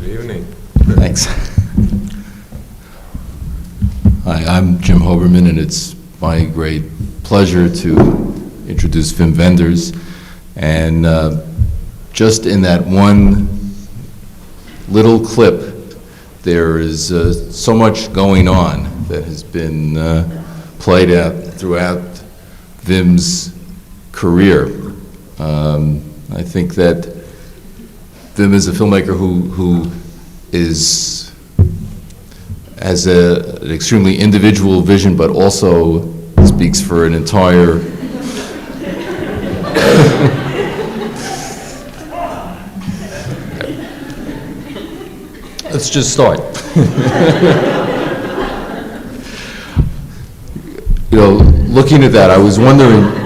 evening. Thanks. Hi, I'm Jim Hoberman, and it's my great pleasure to introduce Wenders. And just in that one little clip, there is so much going on that has been played out throughout Wim's career. I think that Wim is a filmmaker who has an extremely individual vision, but also speaks for an entire Let's just start. Looking at that, I was wondering.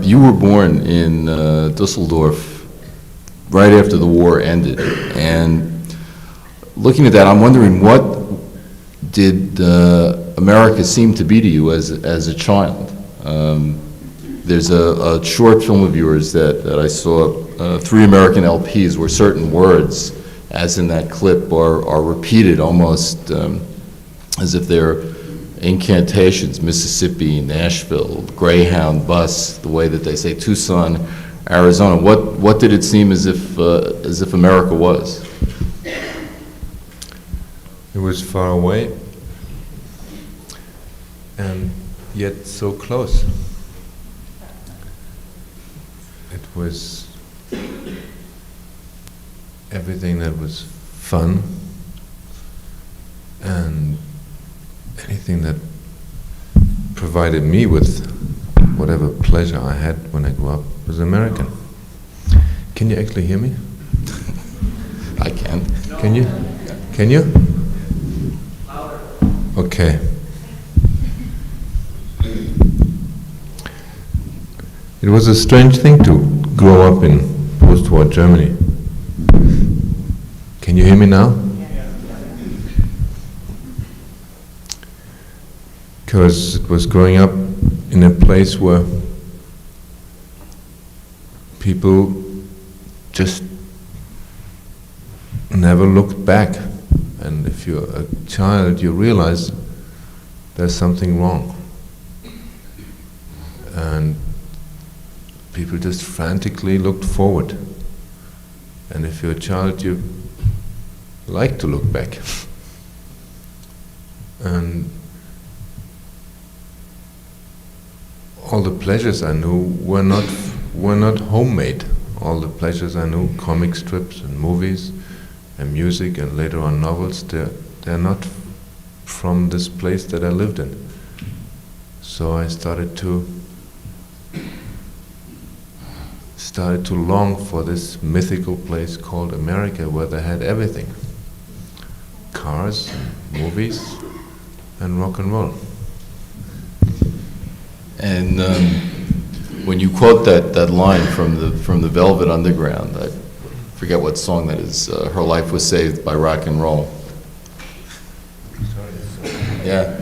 You were born in Dusseldorf right after the war ended, and looking at that, I'm wondering, what did America seem to be to you as a child? There's a short film of yours that I saw, 3 American LPs, where certain words, as in that clip, are repeated almost as if they're incantations. Mississippi, Nashville, Greyhound bus, the way that they say Tucson, Arizona. What did it seem as if America was? It was far away, and yet so close. It was everything that was fun, and anything that provided me with whatever pleasure I had when I grew up was American. Can you actually hear me? I can. Can you? Can you? Okay. It was a strange thing to grow up in post-war Germany. Can you hear me now? Because it was growing up in a place where people just never looked back. And if you're a child, you realize there's something wrong. And people just frantically looked forward. And if you're a child, you like to look back. And all the pleasures I knew were not homemade. All the pleasures I knew, comic strips and movies and music, and later on novels, they're not from this place that I lived in. So I started to long for this mythical place called America, where they had everything: cars, movies, and rock and roll. And when you quote that line from the Velvet Underground, I forget what song that is. Her life was saved by rock and roll. Yeah.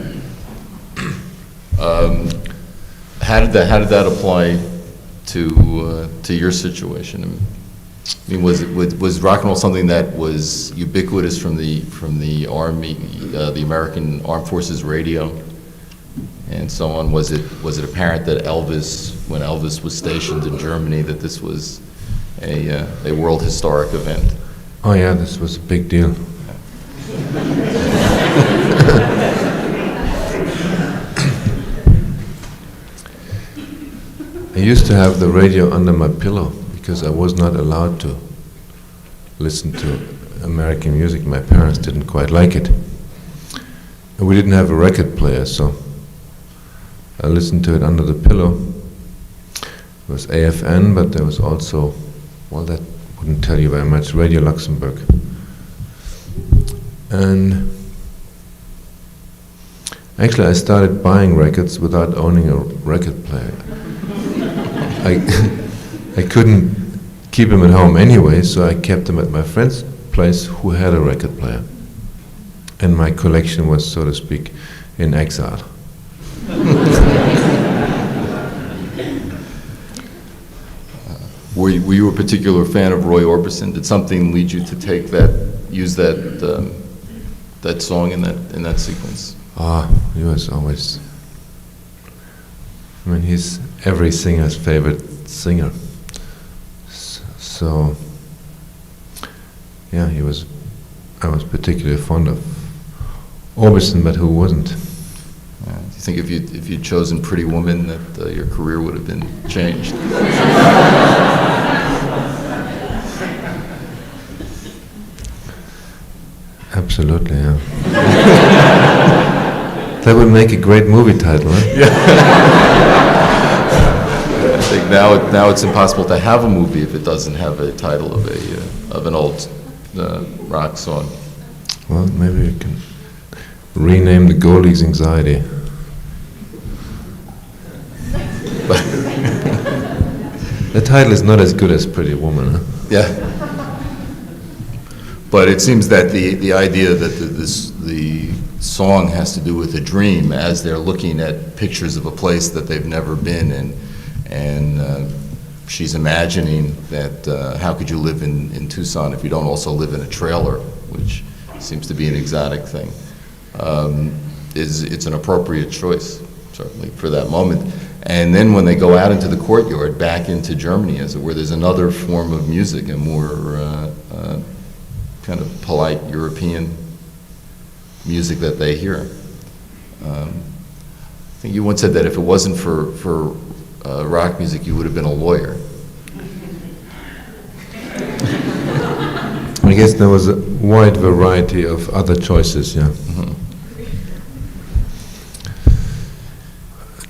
How did that apply to your situation? I mean, was rock and roll something that was ubiquitous from the Army, the American Armed Forces radio, and so on? Was it apparent that when Elvis was stationed in Germany, that this was a world historic event? Oh yeah, this was a big deal. I used to have the radio under my pillow because I was not allowed to listen to American music. My parents didn't quite like it. And we didn't have a record player, so I listened to it under the pillow. It was AFN, but there was also, well, that wouldn't tell you very much, Radio Luxembourg. And actually I started buying records without owning a record player. I couldn't keep them at home anyway, so I kept them at my friend's place who had a record player. And my collection was, so to speak, in exile. Were you a particular fan of Roy Orbison? Did something lead you to use that song in that sequence? He was always, I mean, he's every singer's favorite singer. So, yeah, I was particularly fond of Orbison, but who wasn't? Do you think if you'd chosen Pretty Woman that your career would have been changed? Absolutely, yeah. That would make a great movie title, huh? I think now it's impossible to have a movie if it doesn't have a title of an old rock song. Well, maybe we can rename the Goldie's Anxiety. The title is not as good as Pretty Woman, huh? Yeah. But it seems that the idea that the song has to do with a dream, as they're looking at pictures of a place that they've never been, and she's imagining that how could you live in Tucson if you don't also live in a trailer, which seems to be an exotic thing. It's an appropriate choice, certainly, for that moment. And then when they go out into the courtyard, back into Germany, as it were, there's another form of music, a more kind of polite European music that they hear. I think you once said that if it wasn't for rock music, you would have been a lawyer. I guess there was a wide variety of other choices, yeah. Mm-hmm.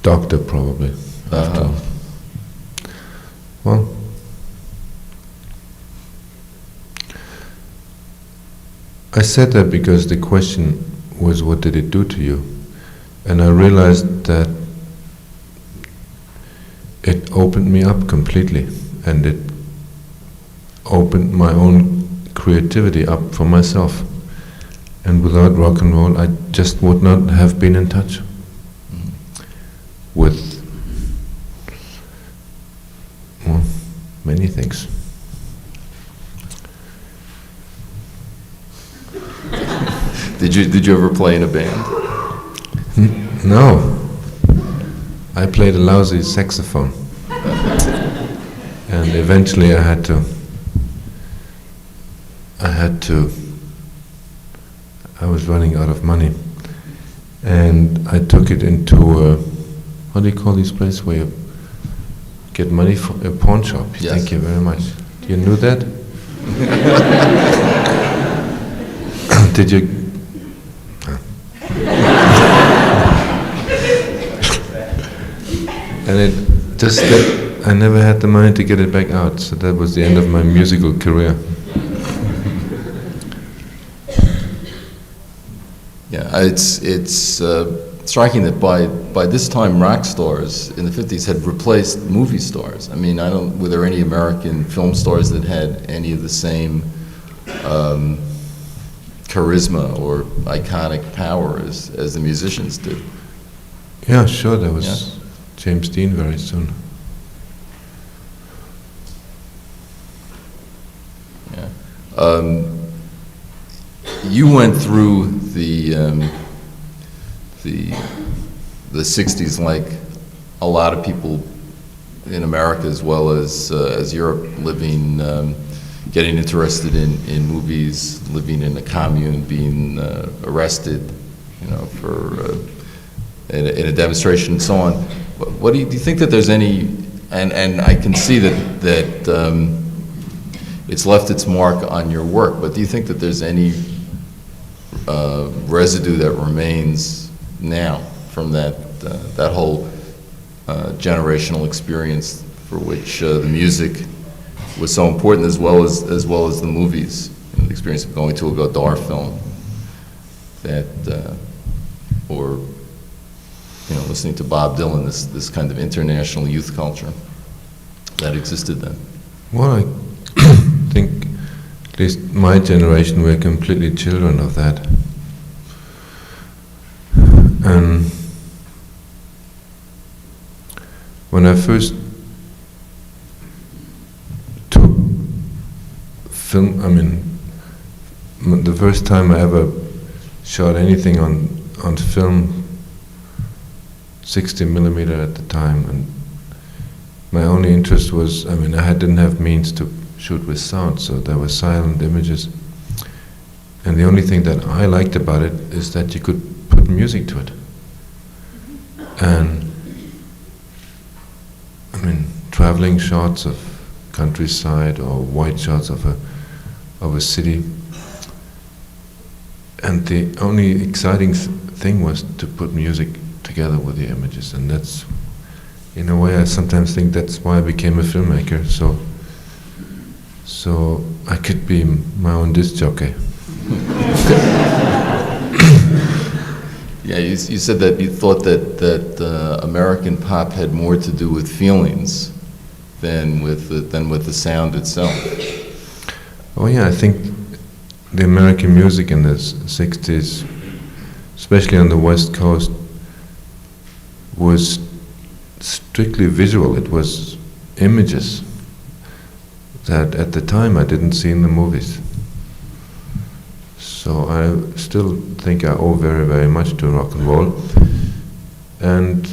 Doctor, probably. After all. Well, I said that because the question was, what did it do to you? And I realized that it opened me up completely, and it opened my own creativity up for myself. And without rock and roll, I just would not have been in touch with, well, many things. Did you ever play in a band? No. I played a lousy saxophone. And eventually I was running out of money. And I took it into what do you call these places where you get money for a pawn shop? Yes. Thank you very much. You knew that? Did you? And it just that I never had the money to get it back out, so that was the end of my musical career. Yeah, it's striking that by this time rock stars in the 50s had replaced movie stars. I mean, were there any American film stars that had any of the same charisma or iconic power as the musicians did? Yeah, sure, there was Yeah. James Dean very soon. Yeah. You went through the 60s like a lot of people in America as well as Europe, getting interested in movies, living in a commune, being arrested, for in a demonstration and so on. What do you think that there's any? And I can see that it's left its mark on your work. But do you think that there's any residue that remains now from that whole generational experience for which the music was so important, as well as the movies, the experience of going to a Godard film, or listening to Bob Dylan, this kind of international youth culture that existed then? Well, I think At least my generation were completely children of that. And when I first took film, the first time I ever shot anything on film, 60mm at the time, and my only interest was, I didn't have means to shoot with sound, so there were silent images. And the only thing that I liked about it is that you could put music to it. And traveling shots of countryside or wide shots of a city. And the only exciting thing was to put music together with the images, and that's, in a way, I sometimes think that's why I became a filmmaker, so I could be my own disc jockey. Yeah, you said that you thought that American pop had more to do with feelings than with the sound itself. Oh yeah, I think the American music in the 60s, especially on the West Coast, was strictly visual. It was images that at the time I didn't see in the movies. So I still think I owe very, very much to rock and roll. And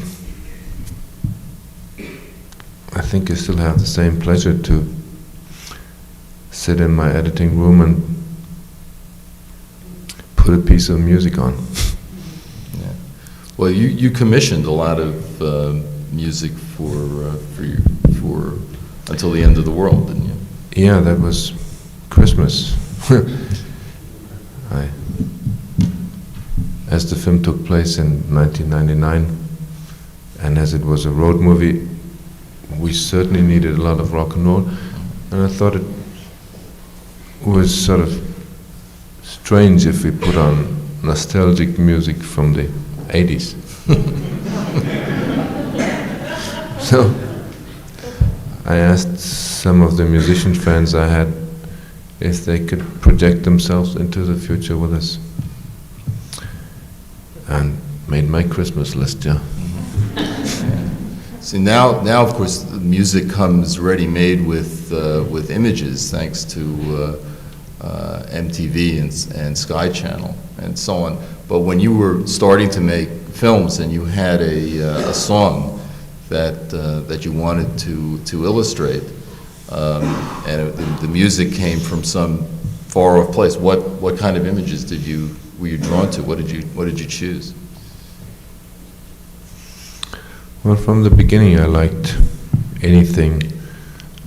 I think I still have the same pleasure to sit in my editing room and put a piece of music on. Yeah. Well, you commissioned a lot of music for Until the End of the World, didn't you? Yeah, that was Christmas. As the film took place in 1999, and as it was a road movie, we certainly needed a lot of rock and roll, and I thought it was sort of strange if we put on nostalgic music from the 80s. So I asked some of the musician friends I had if they could project themselves into the future with us, and made my Christmas list, yeah. See, now of course the music comes ready-made with images, thanks to MTV and Sky Channel and so on. But when you were starting to make films and you had a song that you wanted to illustrate, and the music came from some far-off place, what kind of images were you drawn to? What did you choose? Well, from the beginning I liked anything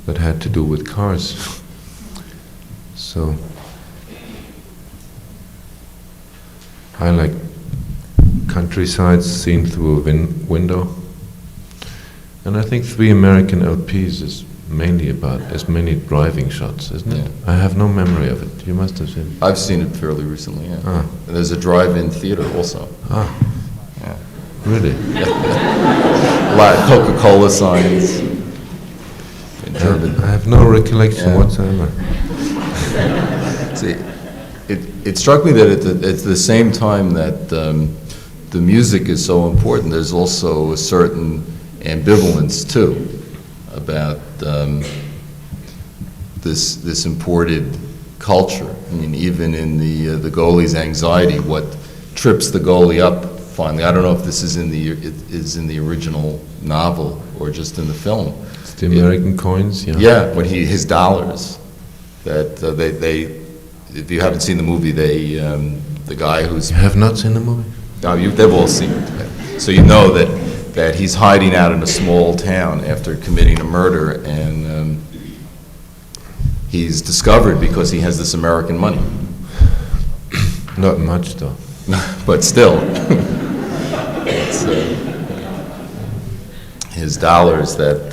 that had to do with cars. So I like countryside seen through a window. And I think 3 American LPs is mainly about as many driving shots, isn't it? Yeah. I have no memory of it. You must have seen it. I've seen it fairly recently, yeah. Ah. And there's a drive-in theater also. Ah, Yeah. really? A lot of Coca-Cola signs in German. I have no recollection Yeah. whatsoever. See, it struck me that at the same time that the music is so important, there's also a certain ambivalence too about this imported culture. I mean, even in the goalie's anxiety, what trips the goalie up finally? I don't know if this is in the original novel or just in the film. It's the American coins, yeah. Yeah, when his dollars that they if you haven't seen the movie, the guy who's You have not seen the movie? no, they've all seen it. So you know that he's hiding out in a small town after committing a murder, and he's discovered because he has this American money. Not much, though. But still, it's his dollars that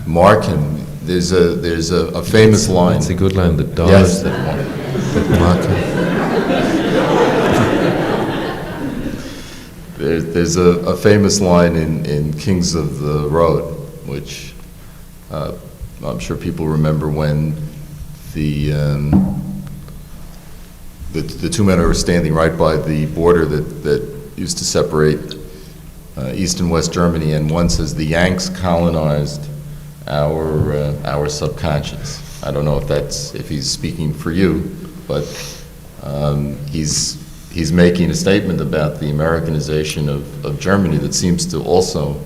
mark him. There's a famous line. It's a good line, the Yes, dollars that mark him. there's a famous line in Kings of the Road, which I'm sure people remember when the two men were standing right by the border that used to separate East and West Germany, and one says the Yanks colonized our subconscious. I don't know if he's speaking for you, but he's making a statement about the Americanization of Germany that seems to also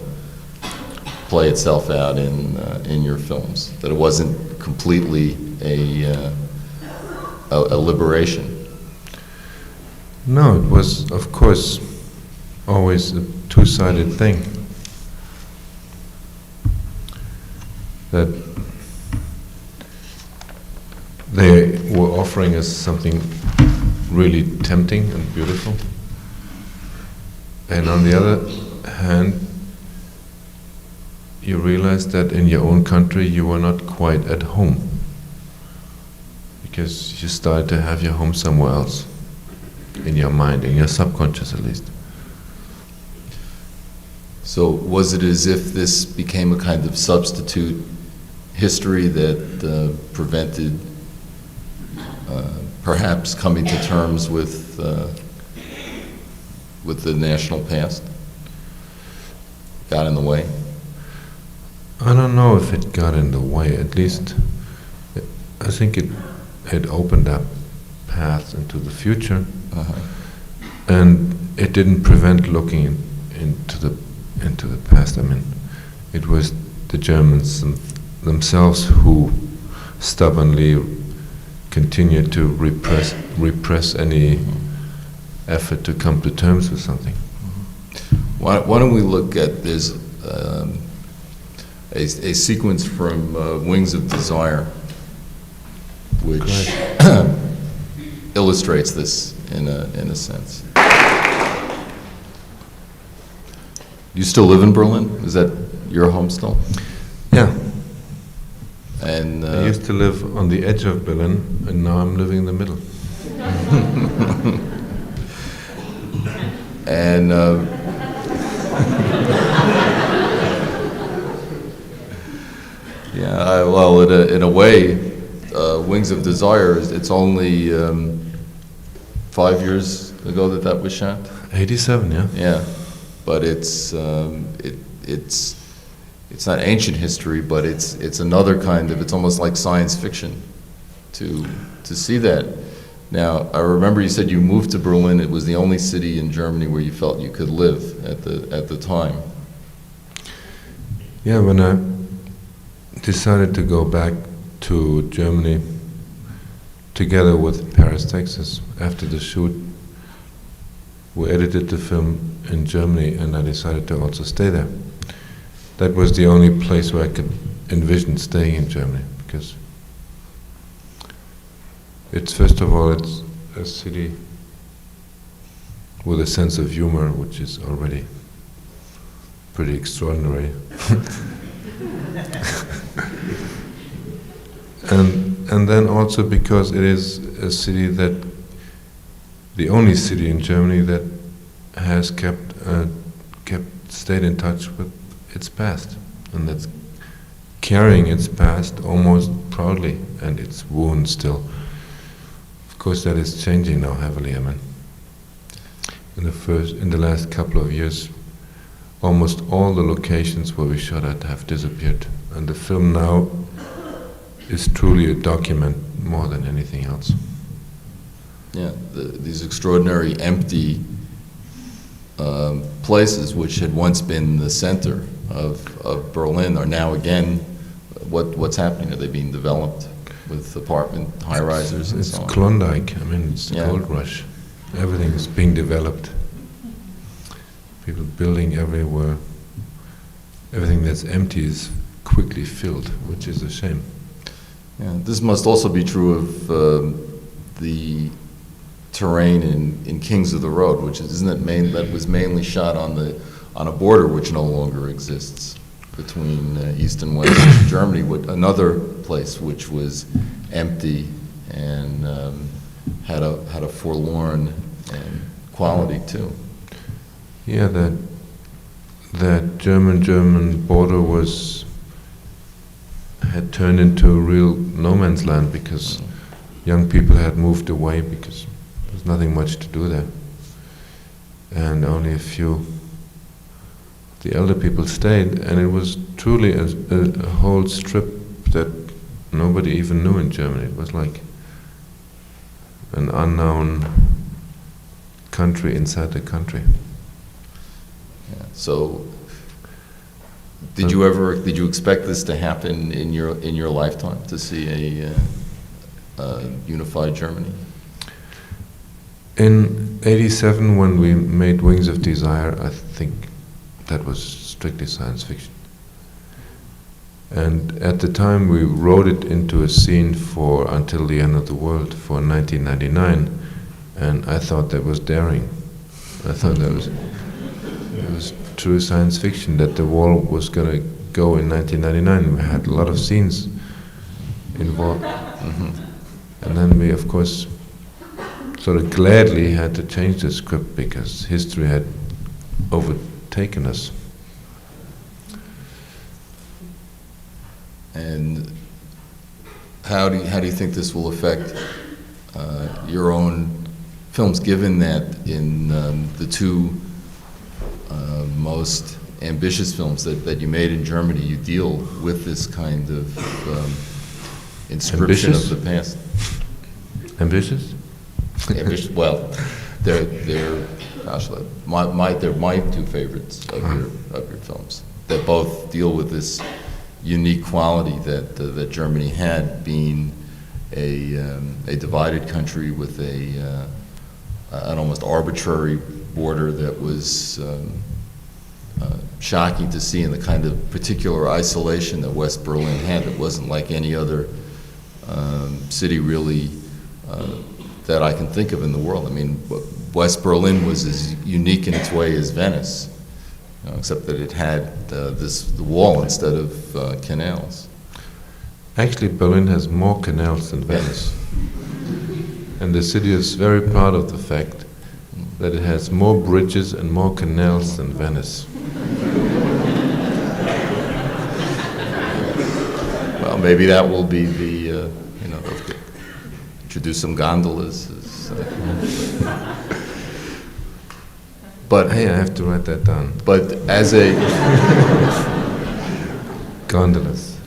play itself out in your films. That it wasn't completely a liberation. No, it was, of course, always a two-sided thing. That they were offering us something really tempting and beautiful. And on the other hand, you realize that in your own country you were not quite at home, because you started to have your home somewhere else, in your mind, in your subconscious at least. So was it as if this became a kind of substitute history that prevented perhaps coming to terms with the national past? Got in the way? I don't know if it got in the way. At least I think it opened up paths into the future, and it didn't prevent looking into the past. I mean, it was the Germans themselves who stubbornly continued to repress any effort to come to terms with something. Why don't we look at this a sequence from Wings of Desire, which illustrates this in a sense. You still live in Berlin? Is that your home still? Yeah. And I used to live on the edge of Berlin, and now I'm living in the middle. and yeah, well, in a way, Wings of Desire, it's only 5 years ago that was shot. 87, yeah. Yeah, but it's not ancient history, but it's another kind of, it's almost like science fiction to see that. Now, I remember you said you moved to Berlin. It was the only city in Germany where you felt you could live at the time. Yeah, when I decided to go back to Germany together with Paris, Texas, after the shoot, we edited the film in Germany, and I decided to also stay there. That was the only place where I could envision staying in Germany, because it's, first of all, it's a city with a sense of humor, which is already pretty extraordinary. And then also because it is a city that, the only city in Germany that has stayed in touch with its past, and that's carrying its past almost proudly, and its wounds still. Of course, that is changing now heavily. I mean, in the last couple of years, almost all the locations where we shot at have disappeared, and the film now is truly a document more than anything else. Yeah, these extraordinary empty places which had once been the center of Berlin are now again, what's happening? Are they being developed with apartment high-risers and so on? It's Klondike. I mean, it's the gold rush. Everything is being developed. People building everywhere. Everything that's empty is quickly filled, which is a shame. Yeah, this must also be true of the terrain in Kings of the Road, which that was mainly shot on a border which no longer exists between East and West Germany, with another place which was empty and had a forlorn quality too. Yeah, that German border had turned into a real no man's land because young people had moved away because there's nothing much to do there. And only a few, the elder people stayed, and it was truly a whole strip that nobody even knew in Germany. It was like an unknown country inside the country. Yeah. So, did you expect this to happen in your lifetime, to see a unified Germany? In '87, when we made Wings of Desire, I think that was strictly science fiction. And at the time we wrote it into a scene for Until the End of the World for 1999, and I thought that was daring. I thought it was true science fiction, that the wall was going to go in 1999. We had a lot of scenes involved. And then we, of course, sort of gladly had to change the script because history had overtaken us. And how do you think this will affect your own films, given that in the two most ambitious films that you made in Germany, you deal with this kind of inscription Ambitious? of the past? Ambitious? Ambitious. Well, they're my two favorites of your films, that both deal with this unique quality that Germany had, being a divided country with an almost arbitrary border that was shocking to see, in the kind of particular isolation that West Berlin had. It wasn't like any other city really that I can think of in the world. I mean, West Berlin was as unique in its way as Venice, except that it had the wall instead of canals. Actually, Berlin has more canals than Venice. And the city is very proud of the fact that it has more bridges and more canals than Venice. Well, maybe that will be the, introduce some gondolas. But Hey, I have to write that down. But as a Gondolas.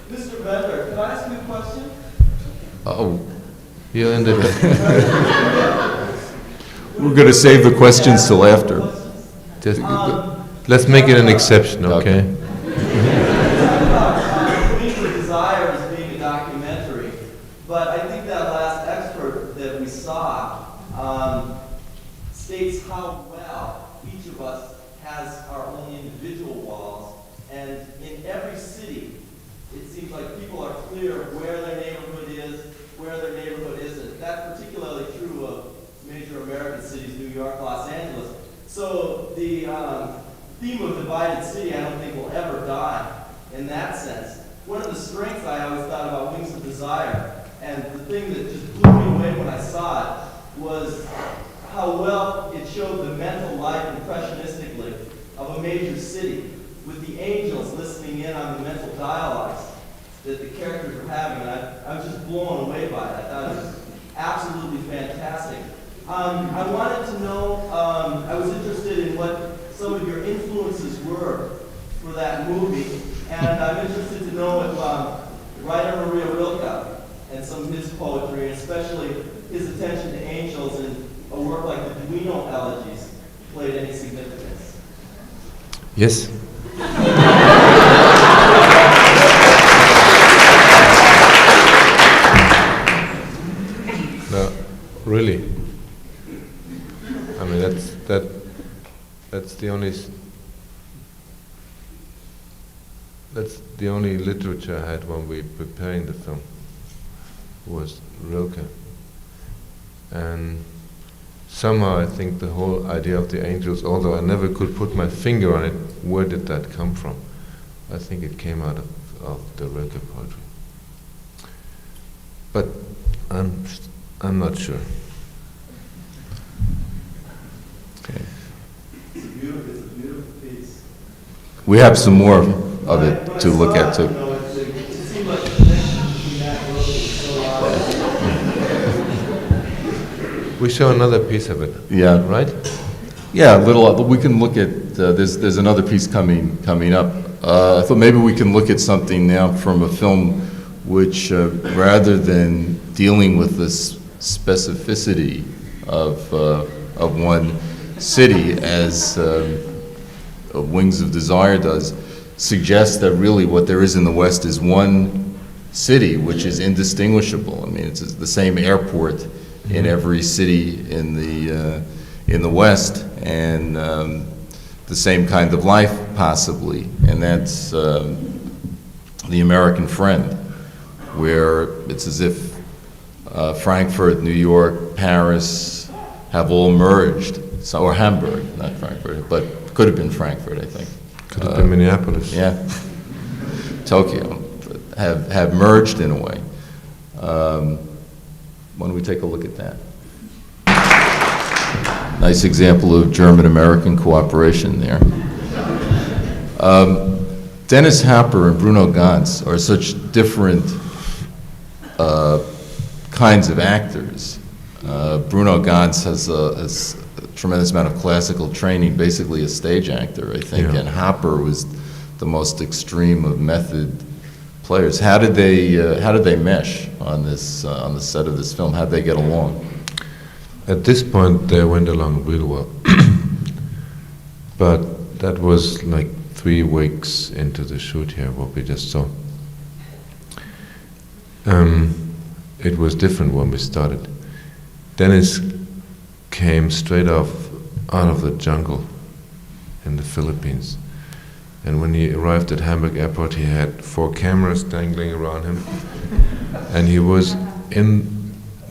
Mr. Wenders, can I ask you a question? You ended it. we're going to save the questions till after. Just, let's make it an exception, okay? Wings of Desire as being a documentary, but I think that last expert that we saw states how well each of us has our own individual walls, and in every city, it seems like people are clear where their neighborhood is, where their neighborhood isn't. That's particularly true of major American cities, New York, Los Angeles. So the theme of divided city, I don't think, will ever die in that sense. One of the strengths I always thought about Wings of Desire, and the thing that just blew me away when I saw it, was how well it showed the mental life impressionistically of a major city, with the angels listening in on the mental dialogues that the characters were having. And I was just blown away by it. I thought it was absolutely fantastic. I wanted to know, I was interested in what some of your influences were for that movie, and I'm interested to know if writer Maria Rilke and some of his poetry, and especially his attention to angels in a work like the Duino Elegies, played any significance. Yes. No, really. I mean, that's the only literature I had when we were preparing the film, was Rilke. And somehow I think the whole idea of the angels, although I never could put my finger on it, where did that come from? I think it came out of the Rilke poetry. But I'm not sure. Okay. It's a beautiful piece. We have some more of it to look at too. It seemed like the connection between that and Rose was so obvious. We show another piece of it, Yeah. right? Yeah, a little, but we can look at, there's another piece coming up. I thought maybe we can look at something now from a film which, rather than dealing with this specificity of one city as Wings of Desire does, suggests that really what there is in the West is one city which is indistinguishable. I mean, it's the same airport in every city in the West, and the same kind of life, possibly, and that's The American Friend, where it's as if Frankfurt, New York, Paris have all merged, or Hamburg, not Frankfurt, but could have been Frankfurt, I think. Could have been Minneapolis. Yeah, Tokyo, have merged in a way. Why don't we take a look at that? Nice example of German-American cooperation there. Dennis Hopper and Bruno Ganz are such different kinds of actors. Bruno Ganz has a tremendous amount of classical training, basically a stage actor, I think, Yeah. and Hopper was the most extreme of method players. How did they mesh on this on the set of this film? How did they get along? At this point, they went along real well. But that was like 3 weeks into the shoot here, what we just saw. It was different when we started. Dennis came straight out of the jungle in the Philippines. And when he arrived at Hamburg Airport, he had 4 cameras dangling around him. And he was in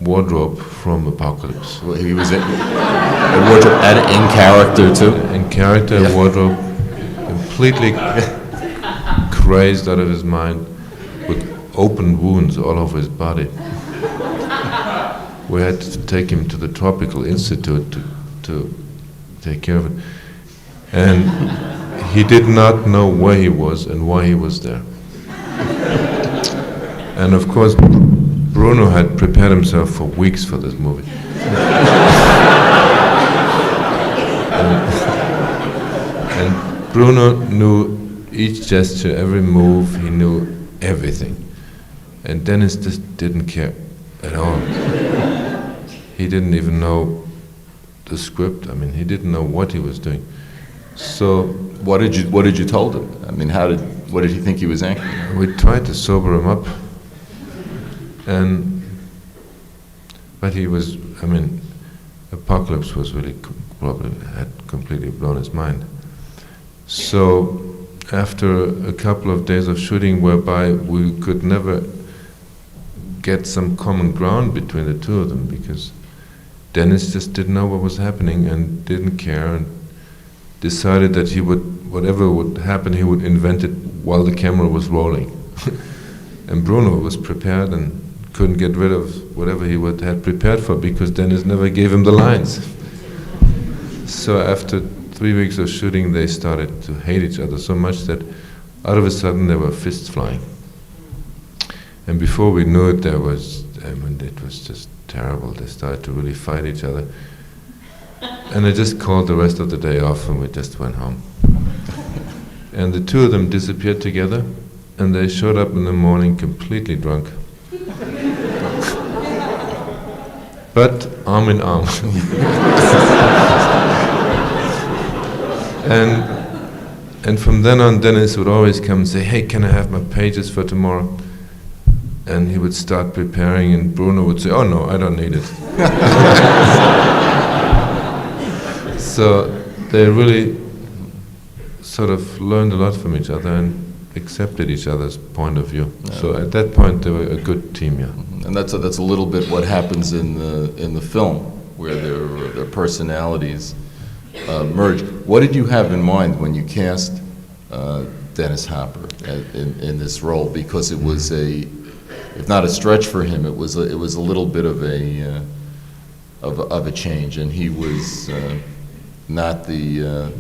wardrobe from Apocalypse. Well, he was in wardrobe in character too. In character, Yeah. wardrobe, completely crazed out of his mind, with open wounds all over his body. We had to take him to the Tropical Institute to take care of it. And he did not know where he was and why he was there. And of course, Bruno had prepared himself for weeks for this movie. and Bruno knew each gesture, every move, he knew everything. And Dennis just didn't care at all. He didn't even know the script. I mean, he didn't know what he was doing. So What did you told him? I mean, what did he think he was acting? we tried to sober him up. But he was, I mean, Apocalypse was really probably had completely blown his mind. So after a couple of days of shooting whereby we could never get some common ground between the two of them, because Dennis just didn't know what was happening and didn't care, and decided that he would, whatever would happen, he would invent it while the camera was rolling. And Bruno was prepared and couldn't get rid of whatever he had prepared for, because Dennis never gave him the lines. So after 3 weeks of shooting, they started to hate each other so much that out of a sudden there were fists flying. And before we knew it, it was just terrible. They started to really fight each other. And I just called the rest of the day off and we just went home. And the two of them disappeared together, and they showed up in the morning completely drunk. But arm in arm. And from then on, Dennis would always come and say, "Hey, can I have my pages for tomorrow?" And he would start preparing, and Bruno would say, "Oh no, I don't need it." So they really sort of learned a lot from each other and accepted each other's point of view. Yeah. So at that point, they were a good team, yeah. And that's a little bit what happens in the film, where their personalities merge. What did you have in mind when you cast Dennis Hopper in this role? Because it was if not a stretch for him, it was a little bit of a change, and he was not the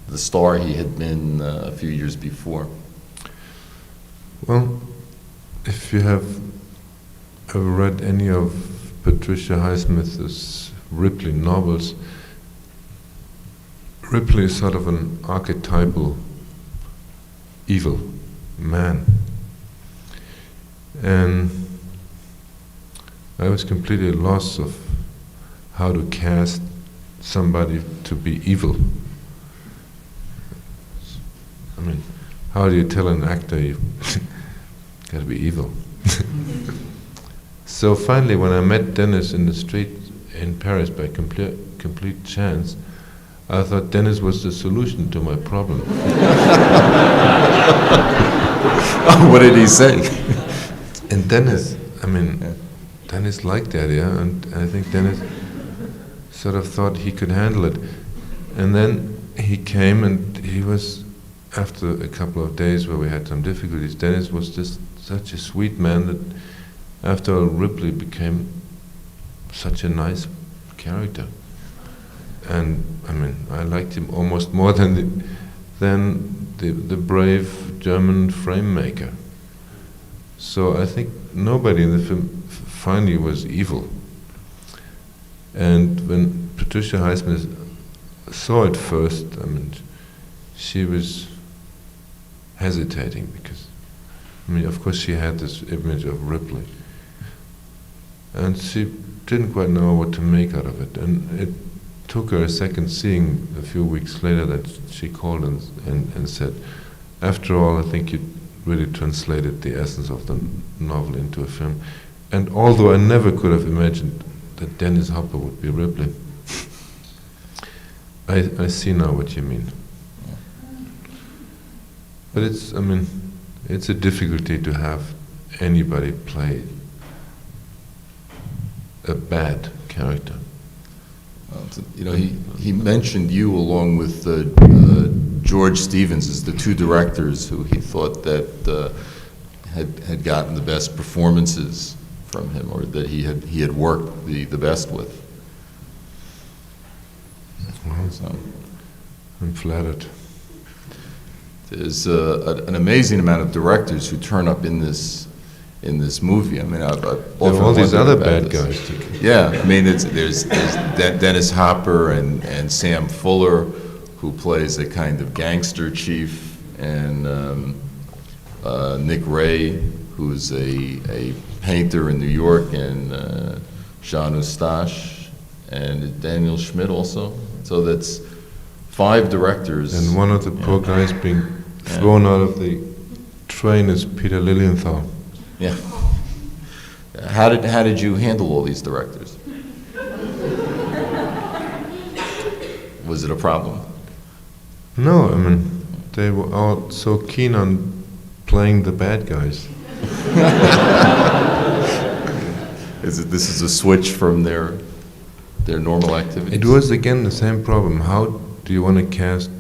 the star he had been a few years before. Well, if you have ever read any of Patricia Highsmith's Ripley novels, Ripley is sort of an archetypal evil man. And I was completely at loss of how to cast somebody to be evil. I mean, how do you tell an actor you gotta be evil? So finally, when I met Dennis in the street in Paris by complete chance, I thought Dennis was the solution to my problem. What did he say? And Dennis, I mean, Dennis liked the idea, and I think Dennis sort of thought he could handle it. And then he came, and he was, after a couple of days where we had some difficulties, Dennis was just such a sweet man that after all, Ripley became such a nice character. And I mean, I liked him almost more than the brave German frame maker. So I think nobody in the film finally was evil. And when Patricia Highsmith saw it first, I mean, she was hesitating because, I mean, of course she had this image of Ripley. And she didn't quite know what to make out of it. And it took her a second seeing a few weeks later that she called and said, after all, I think you really translated the essence of the novel into a film. And although I never could have imagined that Dennis Hopper would be Ripley, I see now what you mean. But it's, I mean, it's a difficulty to have anybody play a bad character. You know, he mentioned you along with George Stevens as the two directors who he thought that had gotten the best performances from him, or that he had worked the best with. Well, So I'm flattered. there's an amazing amount of directors who turn up in this movie. I mean, I've There often are all these wondered other about bad this. guys too. Yeah, I mean, there's Dennis Hopper and Sam Fuller, who plays a kind of gangster chief, and Nick Ray, who's a painter in New York, and Jean Eustache, and Daniel Schmidt also. So that's 5 directors. And one of the poor guys being thrown out of the train is Peter Lilienthal. Yeah. How did you handle all these directors? Was it a problem? No, I mean, they were all so keen on playing the bad guys. This is a switch from their normal activities? It was again the same problem. How do you want to cast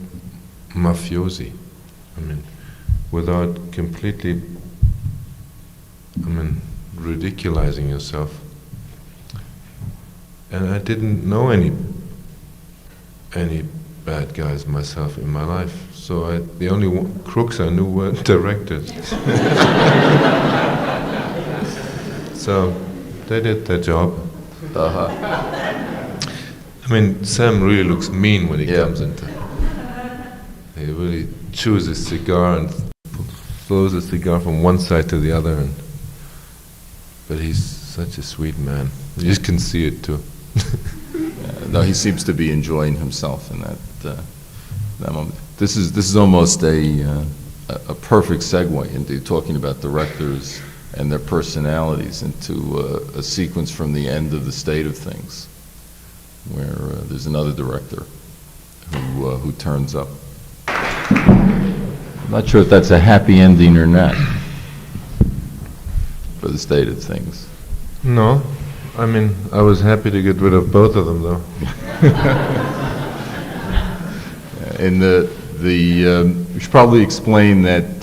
mafiosi? I mean, without completely, I mean, ridiculizing yourself. And I didn't know any bad guys myself in my life. So the only crooks I knew were directors. So they did their job. Uh-huh. I mean, Sam really looks mean when he Yeah. comes into. He really chews his cigar and throws the cigar from one side to the other. But he's such a sweet man. You just can see it too. No, he seems to be enjoying himself in that moment. This is almost a perfect segue into talking about directors and their personalities into a sequence from the end of The State of Things, where there's another director who turns up. I'm not sure if that's a happy ending or not for The State of Things. No, I mean, I was happy to get rid of both of them though. And we should probably explain that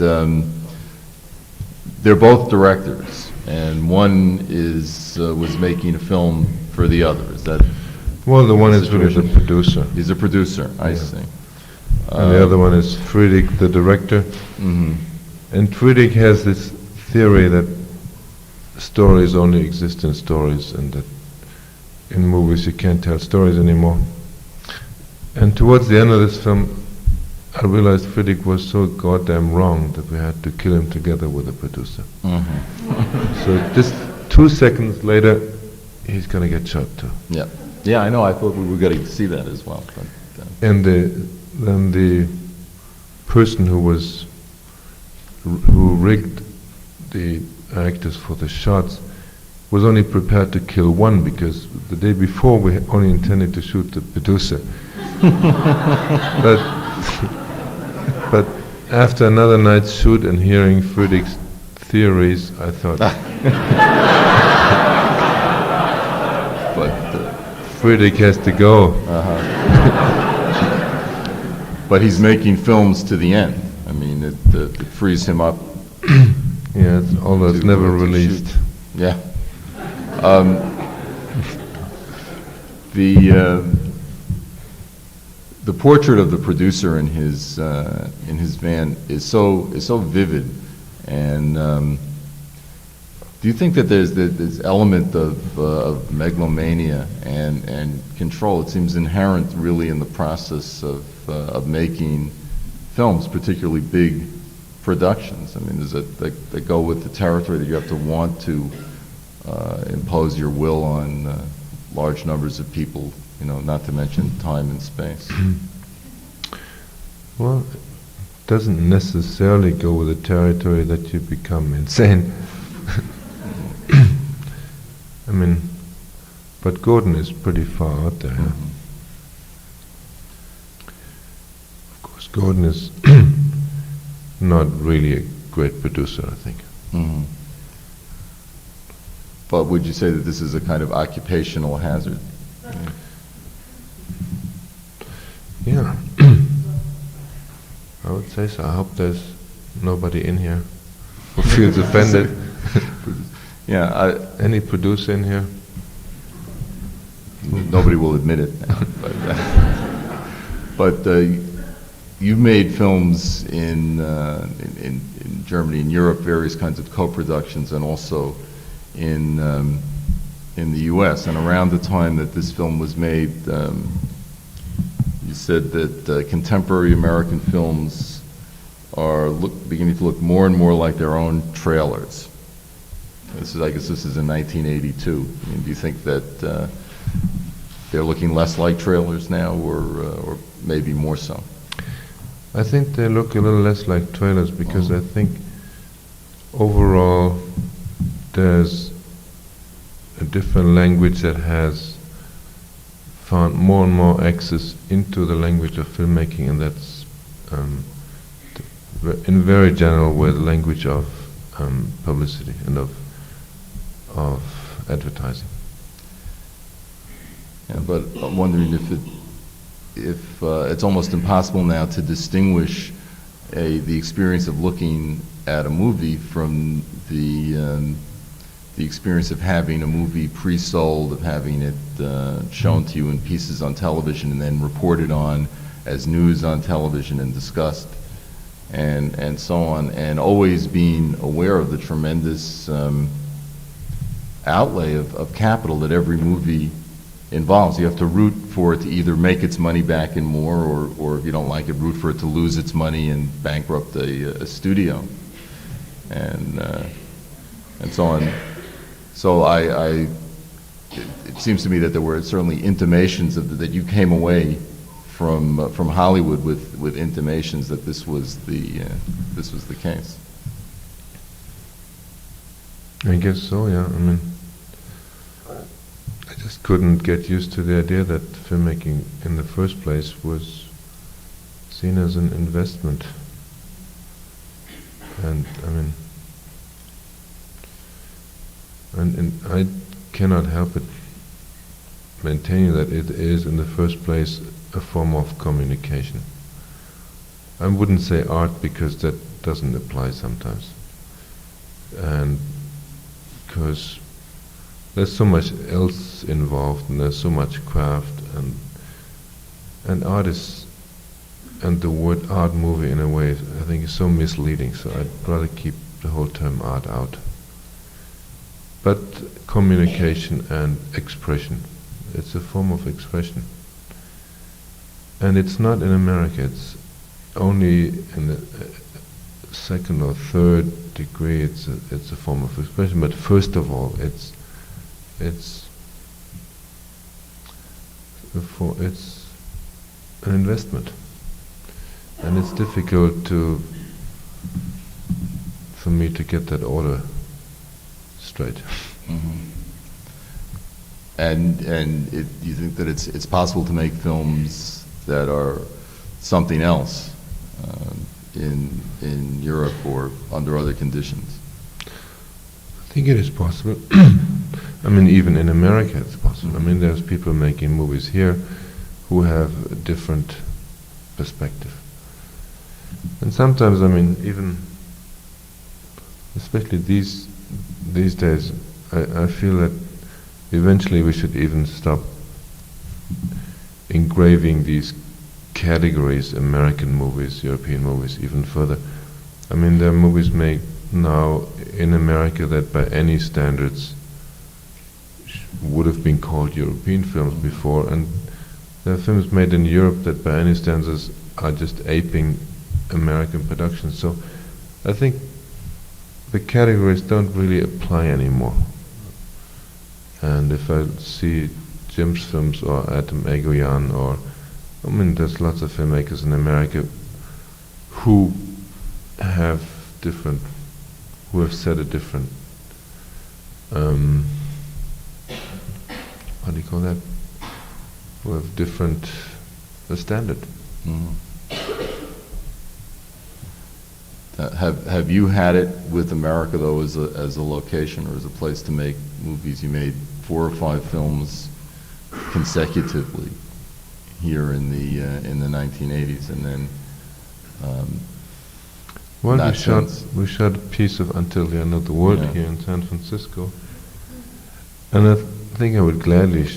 they're both directors, and one was making a film for the other. Is that? Well, the one is really the situation? producer. He's a producer. I Yeah. see. And the other one is Friedrich, the director. Mhm. And Friedrich has this theory that stories only exist in stories, and that in movies you can't tell stories anymore. And towards the end of this film, I realized Friedrich was so goddamn wrong that we had to kill him together with the producer. So just 2 seconds later, he's gonna get shot too. Yeah. Yeah, I know. I thought we were going to see that as well. But, And then the person who rigged the actors for the shots was only prepared to kill one, because the day before we had only intended to shoot the producer. but after another night's shoot and hearing Friedrich's theories, I thought but, Friedrich has to go. but he's making films to the end. I mean, it frees him up. Yeah, although it's to- never to released. shoot. Yeah. The portrait of the producer in his van is so vivid, and do you think that there's this element of megalomania and control? It seems inherent, really, in the process of making films, particularly big productions. I mean, that go with the territory that you have to want to impose your will on large numbers of people, not to mention time and space. Well, it doesn't necessarily go with the territory that you become insane. I mean, but Gordon is pretty far out there. Yeah? Of course, Gordon is not really a great producer, I think. Mhm. But would you say that this is a kind of occupational hazard? Yeah. I would say so. I hope there's nobody in here who feels offended. Yeah, Any producer in here? nobody will admit it now. But you've made films in Germany, in Europe, various kinds of co-productions, and also in the U.S. And around the time that this film was made, you said that contemporary American films are beginning to look more and more like their own trailers. I guess this is in 1982. I mean, do you think that they're looking less like trailers now, or maybe more so? I think they look a little less like trailers, because I think overall there's a different language that has found more and more access into the language of filmmaking, and that's in a very general way the language of publicity and of advertising. Yeah, but I'm wondering if it's almost impossible now to distinguish the experience of looking at a movie from the experience of having a movie pre-sold, of having it shown to you in pieces on television and then reported on as news on television and discussed, and so on, and always being aware of the tremendous outlay of capital that every movie involves. You have to root for it to either make its money back and more, or if you don't like it, root for it to lose its money and bankrupt a studio, and so on. So it seems to me that there were certainly intimations that you came away from Hollywood with intimations that this was the case. I guess so, yeah. I mean, I just couldn't get used to the idea that filmmaking in the first place was seen as an investment. And I mean, and I cannot help but maintaining that it is in the first place a form of communication. I wouldn't say art, because that doesn't apply sometimes. And because there's so much else involved, and there's so much craft, and art is and the word art movie in a way, I think is so misleading, so I'd rather keep the whole term art out. But communication and expression, it's a form of expression. And it's not in America, it's only in the second or third degree it's a form of expression, but first of all it's an investment. And it's difficult for me to get that order straight. Mm-hmm. And you think that it's possible to make films that are something else in Europe or under other conditions? I think it is possible. I mean, even in America it's possible. I mean, there's people making movies here who have a different perspective. And sometimes, I mean, even, especially these days, I feel that eventually we should even stop engraving these categories, American movies, European movies, even further. I mean, there are movies made now in America that by any standards would have been called European films before, and there are films made in Europe that by any standards are just aping American productions. So I think the categories don't really apply anymore. And if I see Jim's films or Adam Egoyan, or I mean, there's lots of filmmakers in America who have set a different, what do you call that? Who have different standard. Mm-hmm. Have you had it with America though as a location or as a place to make movies? You made 4 or 5 films consecutively here in the 1980s, and then well, we shot a piece of Until the End of the World here in San Francisco, and I think I would gladly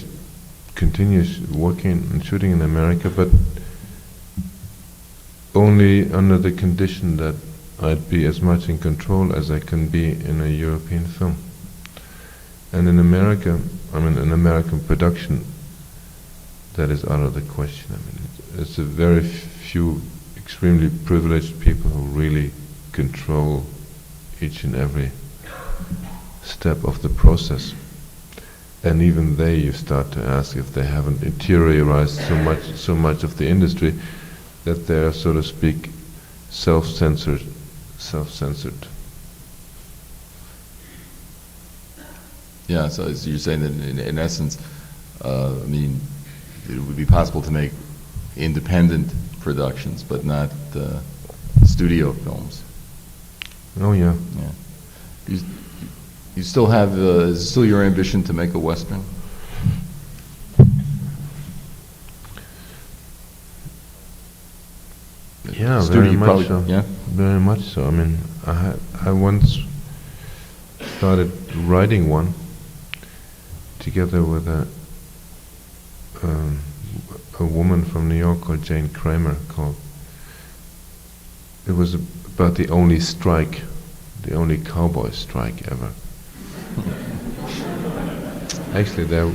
continue working and shooting in America, but only under the condition that I'd be as much in control as I can be in a European film. And in America, I mean, an American production, that is out of the question. I mean, it's a very few extremely privileged people who really control each and every step of the process. And even they, you start to ask if they haven't interiorized so much of the industry that they're, so to speak, self-censored. Yeah, so you're saying that in essence, I mean, it would be possible to make independent productions, but not studio films. Oh yeah. Yeah. You still have, is it still your ambition to make a Western? Yeah, Studio, very much so. Yeah? Very much so. I mean, I once started writing one together with a woman from New York called Jane Kramer. It was about the only strike, the only cowboy strike ever. Actually, there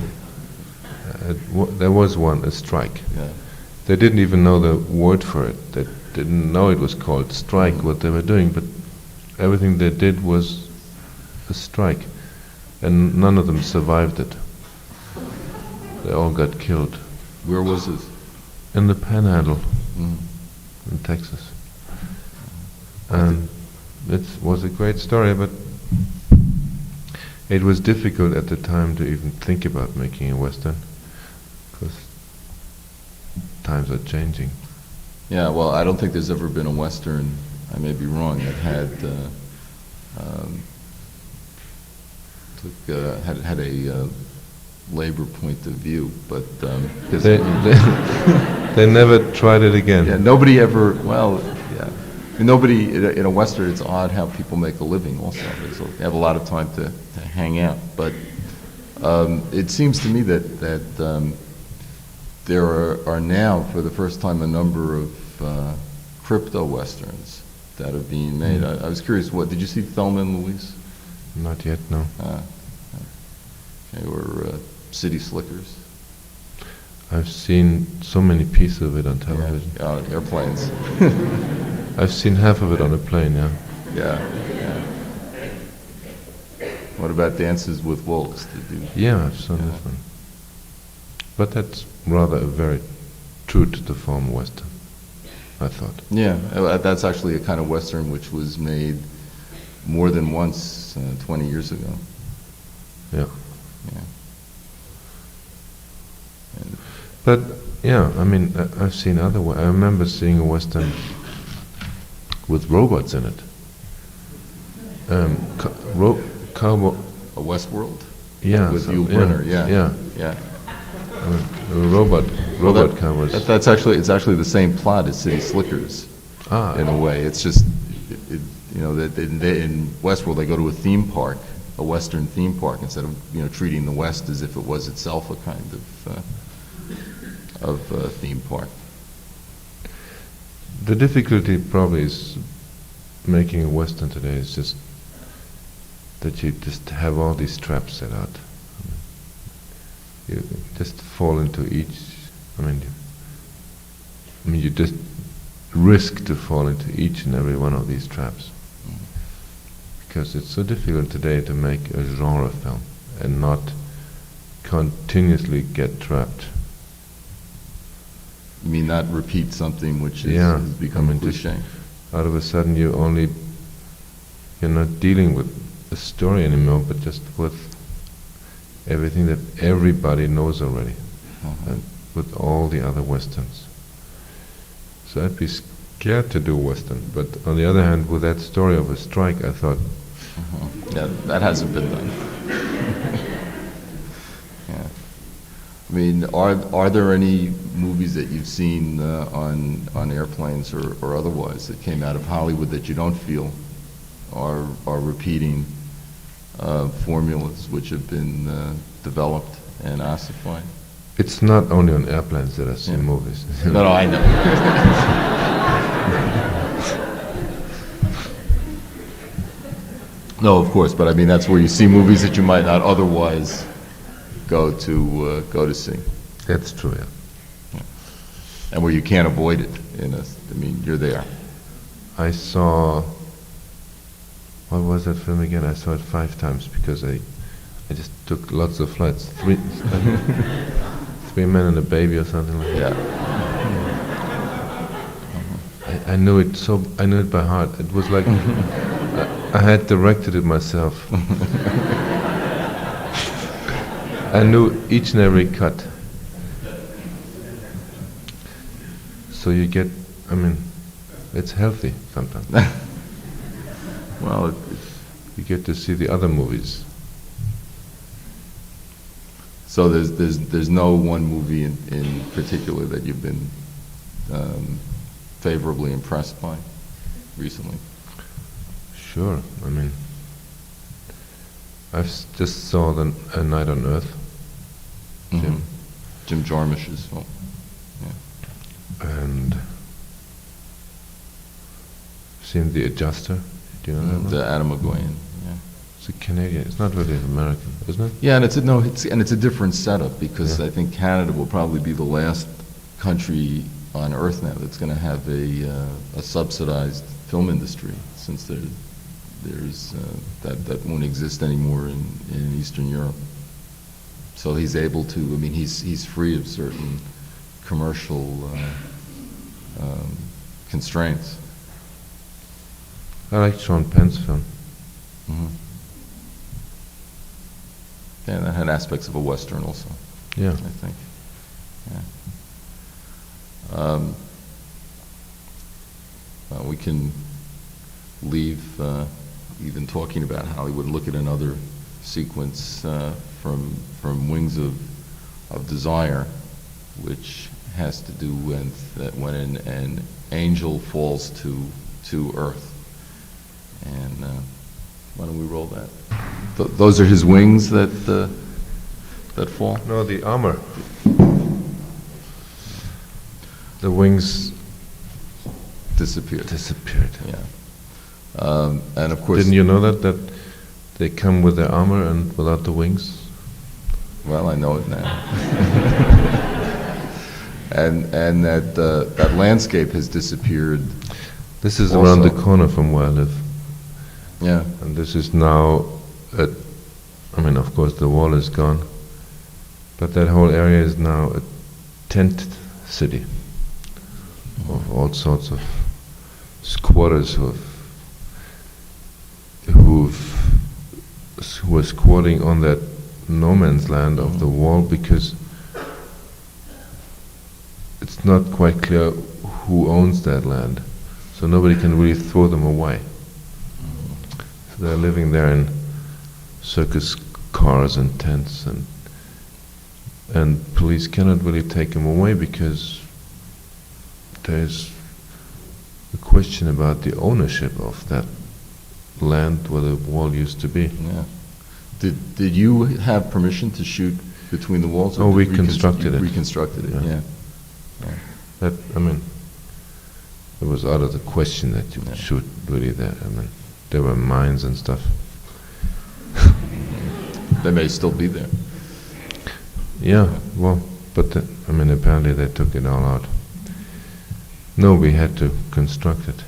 was a strike. Yeah. They didn't even know the word for it. They didn't know it was called strike, what they were doing, but everything they did was a strike. And none of them survived it. They all got killed. Where was this? In the Panhandle, Mm. in Texas. And it was a great story, but it was difficult at the time to even think about making a Western, because times are changing. Yeah, well, I don't think there's ever been a Western, I may be wrong, that had had a labor point of view, but because They never tried it again. yeah, nobody ever. Well, yeah, I mean, nobody in a Western. It's odd how people make a living. Also, they have a lot of time to hang out. But it seems to me that there are now, for the first time, a number of crypto westerns that are being made. I was curious, what did you see Thelma and Louise? Not yet, no. Okay, or City Slickers? I've seen so many pieces of it on television. Yeah, airplanes. I've seen half of it on a plane, yeah. Yeah, yeah. What about Dances with Wolves? Did you? Yeah, I've seen this one. But that's rather a very true to the form Western, I thought. Yeah, that's actually a kind of Western which was made more than once 20 years ago. Yeah. Yeah. And But, yeah, I mean, I've seen other I remember seeing a Western with robots in it. Cowboy, a Westworld? yeah. With Yul Brynner, yeah. Yeah. Yeah. Robot Well, cowboys. It's actually the same plot as City Slickers in a way. It's just, that in Westworld they go to a theme park, a Western theme park, instead of treating the West as if it was itself a kind of theme park. The difficulty probably is making a Western today is just that you just have all these traps set out. You just fall into each. I mean, you just risk to fall into each and every one of these traps, because it's so difficult today to make a genre film and not continuously get trapped. You mean not repeat something which is, Yeah, has become I a mean, just cliche? Out of a sudden, you're not dealing with a story anymore, but just with everything that everybody knows already, and with all the other westerns. So I'd be scared to do western, but on the other hand, with that story of a strike, I thought, Yeah, that hasn't been done. Yeah. I mean, are there any movies that you've seen on airplanes or otherwise that came out of Hollywood that you don't feel are repeating formulas which have been developed and ossified? it's not only on airplanes that I see Yeah. movies. No, I know. No, of course, but I mean that's where you see movies that you might not otherwise go to see, That's true, yeah. and where you can't avoid it. I mean, you're there. I saw, what was that film again? I saw it 5 times because I just took lots of flights. Three Men and a Baby or something like that. Yeah. I knew it by heart. It was like I had directed it myself. I knew each and every cut. So you get, I mean, it's healthy sometimes. Well, You get to see the other movies. so there's no one movie in particular that you've been favorably impressed by recently? Sure, I mean, just saw A Night on Earth, Jim, Jim Jarmusch's film. and seen The Adjuster. Do you know that one? The Adam McGuigan. Yeah. It's a Canadian. It's not really American, isn't it? Yeah, and it's a different setup because Yeah. I think Canada will probably be the last country on Earth now that's going to have a subsidized film industry, since there's that won't exist anymore in Eastern Europe. So he's able to. I mean, he's free of certain commercial constraints. I like Sean Penn's film. Yeah, that had aspects of a Western also, Yeah. I think. Yeah. We can leave even talking about Hollywood and look at another sequence from Wings of Desire, which has to do with that when an angel falls to earth. And why don't we roll that? Those are his wings that fall? No, the armor. The wings disappeared. disappeared. Yeah. And of course, Didn't you know that they come with their armor and without the wings? well, I know it now. And that landscape has disappeared. This is Also- around the corner from where I live, Yeah. and this is now I mean, of course, the wall is gone, but that whole area is now a tent city of all sorts of squatters who were squatting on that no man's land of the wall, because it's not quite clear who owns that land, so nobody can really throw them away. So they're living there in circus cars and tents, and police cannot really take them away because there's a question about the ownership of that land where the wall used to be. Yeah. Did you have permission to shoot between the walls? or Oh, we did constructed it. Reconstructed it, Yeah. yeah. That, I mean, it was out of the question that you would Yeah. shoot really there. I mean, there were mines and stuff. They may still be there. Yeah, well, but I mean, apparently they took it all out. No, we had to construct it.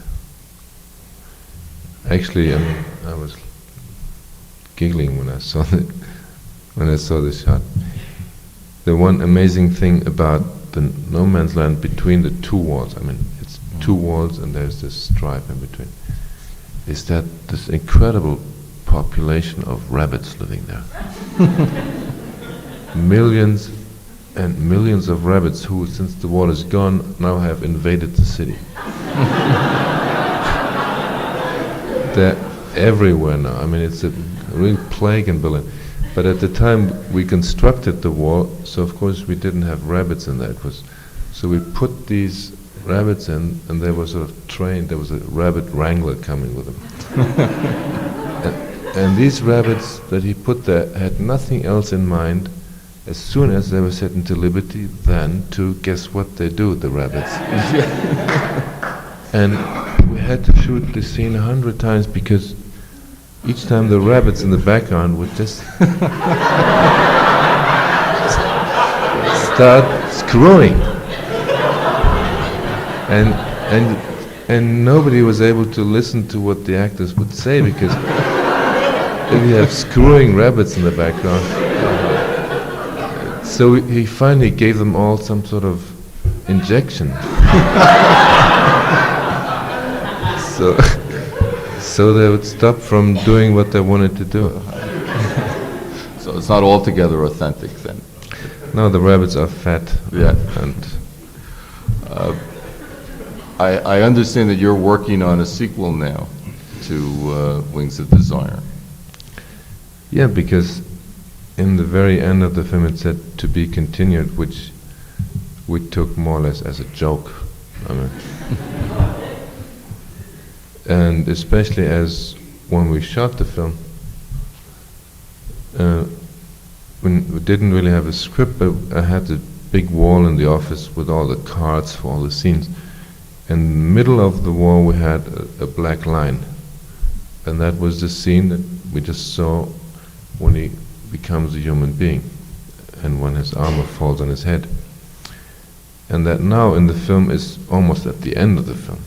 Actually, I was giggling when I saw the shot. The one amazing thing about the no man's land between the two walls, I mean, it's two walls and there's this stripe in between, is that this incredible population of rabbits living there. Millions and millions of rabbits who, since the wall is gone, now have invaded the city. They're everywhere now. I mean, it's a real plague in Berlin. But at the time we constructed the wall, so of course we didn't have rabbits in there. So we put these rabbits in, and they were sort of trained. There was a rabbit wrangler coming with them. And these rabbits that he put there had nothing else in mind as soon as they were set into liberty than to guess what they do, the rabbits. And we had to shoot the scene 100 times because each time the rabbits in the background would just start screwing. And nobody was able to listen to what the actors would say, because if you have screwing rabbits in the background. So he finally gave them all some sort of injection. So they would stop from doing what they wanted to do. So it's not altogether authentic then. No, the rabbits are fat. Yeah. And I understand that you're working on a sequel now to Wings of Desire. yeah, because in the very end of the film it said to be continued, which we took more or less as a joke. I mean, and especially as when we shot the film, when we didn't really have a script, but I had a big wall in the office with all the cards for all the scenes. In the middle of the wall we had a black line, and that was the scene that we just saw when he becomes a human being and when his armor falls on his head. And that now in the film is almost at the end of the film.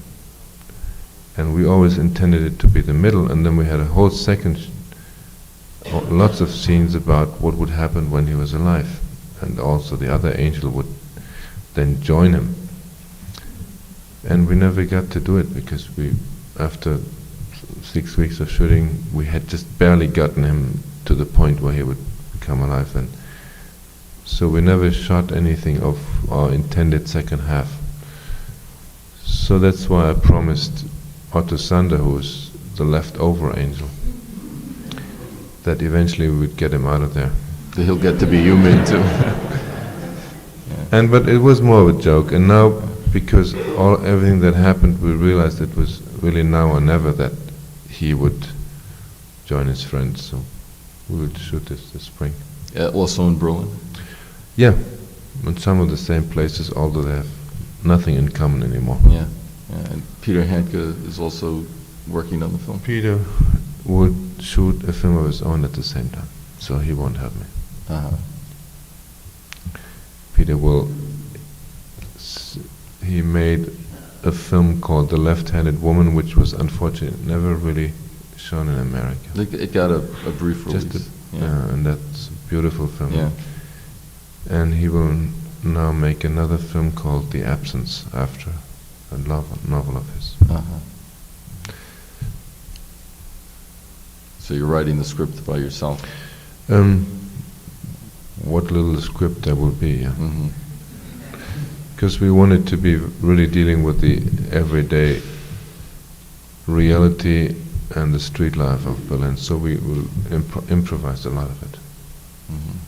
And we always intended it to be the middle, and then we had a whole second, lots of scenes about what would happen when he was alive. And also the other angel would then join him. And we never got to do it because after 6 weeks of shooting, we had just barely gotten him to the point where he would become alive. And so we never shot anything of our intended second half. So that's why I promised Otto Sander, who was the leftover angel, that eventually we would get him out of there. So he'll get to be human too. But it was more of a joke, and now because everything that happened, we realized it was really now or never that he would join his friends. So we would shoot this spring. Also in Berlin? Yeah, in some of the same places, although they have nothing in common anymore. Yeah. And Peter Handke is also working on the film? Peter would shoot a film of his own at the same time, so he won't help me. Uh-huh. Peter will. He made a film called The Left-Handed Woman, which was unfortunately never really shown in America. It got a brief release. Just and that's a beautiful film. Yeah. And he will now make another film called The Absence after a novel of his. Uh-huh. So you're writing the script by yourself? What little script there will be, yeah. Mm-hmm. Because we wanted to be really dealing with the everyday reality and the street life of Berlin, so we will improvise a lot of it. Mm-hmm.